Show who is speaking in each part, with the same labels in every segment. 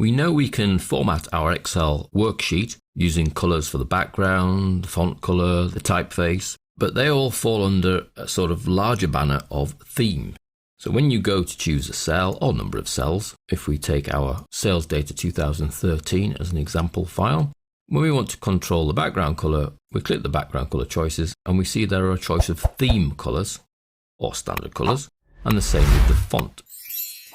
Speaker 1: We know we can format our Excel worksheet using colours for the background, the font colour, the typeface, but they all fall under a sort of larger banner of theme. So when you go to choose a cell or number of cells, if we take our sales data 2013 as an example file, when we want to control the background colour, we click the background colour choices and we see there are a choice of theme colours or standard colours, and the same with the font,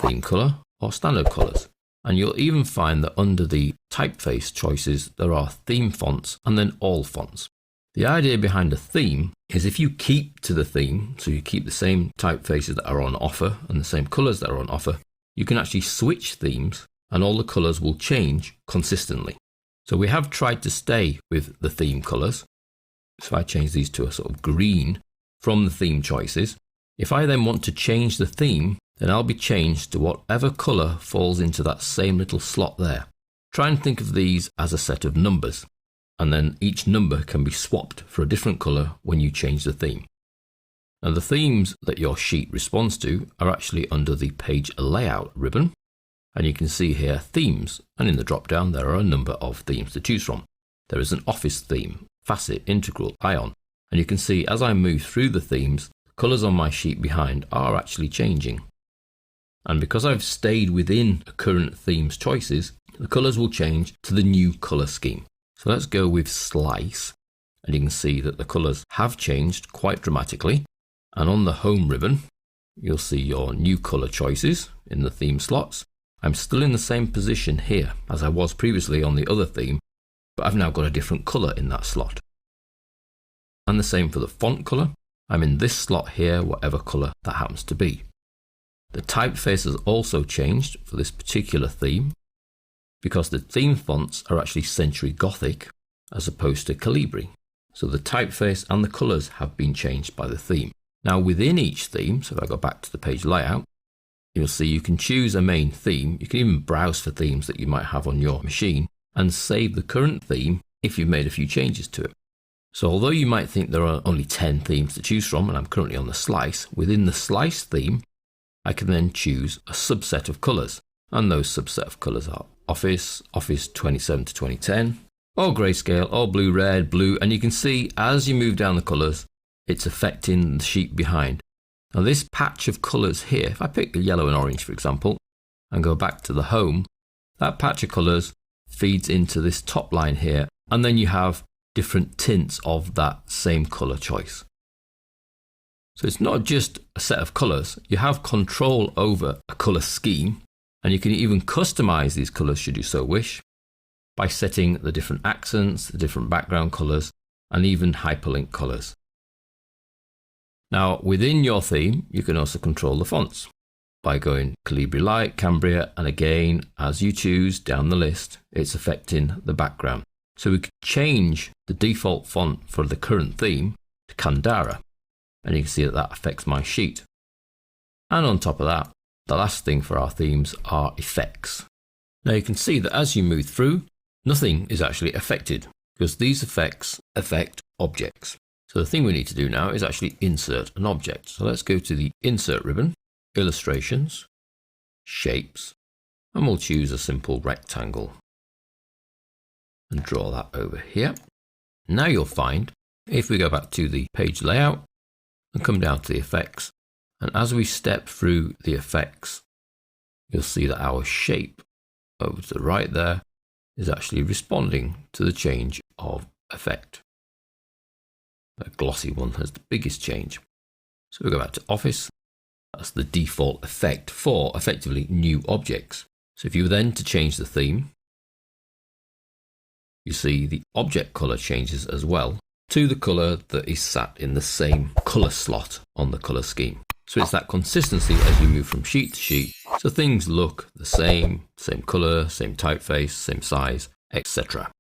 Speaker 1: theme colour or standard colours. And you'll even find that under the typeface choices, there are theme fonts and then all fonts. The idea behind a theme is if you keep to the theme, so you keep the same typefaces that are on offer and the same colours that are on offer, you can actually switch themes and all the colours will change consistently. So we have tried to stay with the theme colours. So if I change these to a sort of green from the theme choices, if I then want to change the theme, then I'll be changed to whatever colour falls into that same little slot there. Try and think of these as a set of numbers, and then each number can be swapped for a different colour when you change the theme. Now the themes that your sheet responds to are actually under the page layout ribbon, and you can see here themes, and in the drop down there are a number of themes to choose from. There is an office theme, facet, integral, ion, and you can see as I move through the themes, colours on my sheet behind are actually changing. And because I've stayed within the current theme's choices, the colours will change to the new colour scheme. So let's go with slice, and you can see that the colours have changed quite dramatically. And on the home ribbon, you'll see your new colour choices in the theme slots. I'm still in the same position here as I was previously on the other theme, but I've now got a different colour in that slot. And the same for the font colour. I'm in this slot here, whatever colour that happens to be. The typeface has also changed for this particular theme because the theme fonts are actually Century Gothic as opposed to Calibri. So the typeface and the colours have been changed by the theme. Now within each theme, so if I go back to the page layout, you'll see you can choose a main theme. You can even browse for themes that you might have on your machine and save the current theme if you've made a few changes to it. So although you might think there are only 10 themes to choose from, and I'm currently on the slice, within the slice theme, I can then choose a subset of colours. And those subset of colours are Office, Office 27 to 2010, or Grayscale, or Blue, Red, Blue. And you can see as you move down the colours, it's affecting the sheet behind. Now this patch of colours here, if I pick yellow and orange for example, and go back to the home, that patch of colours feeds into this top line here, and then you have different tints of that same colour choice. So it's not just a set of colours, you have control over a colour scheme, and you can even customise these colours should you so wish, by setting the different accents, the different background colours, and even hyperlink colours. Now within your theme, you can also control the fonts by going Calibri Light, Cambria, and again, as you choose down the list, it's affecting the background. So we could change the default font for the current theme to Kandara, and you can see that that affects my sheet. And on top of that, the last thing for our themes are effects. Now you can see that as you move through, nothing is actually affected because these effects affect objects. So the thing we need to do now is actually insert an object. So let's go to the Insert ribbon, Illustrations, Shapes, and we'll choose a simple rectangle and draw that over here. Now you'll find, if we go back to the page layout and come down to the effects, and as we step through the effects, you'll see that our shape over to the right there is actually responding to the change of effect. The glossy one has the biggest change. So we go back to Office. That's the default effect for effectively new objects. So if you were then to change the theme, you see the object color changes as well to the color that is sat in the same color slot on the color scheme. So it's that consistency as you move from sheet to sheet. So things look the same color, same typeface, same size, etc.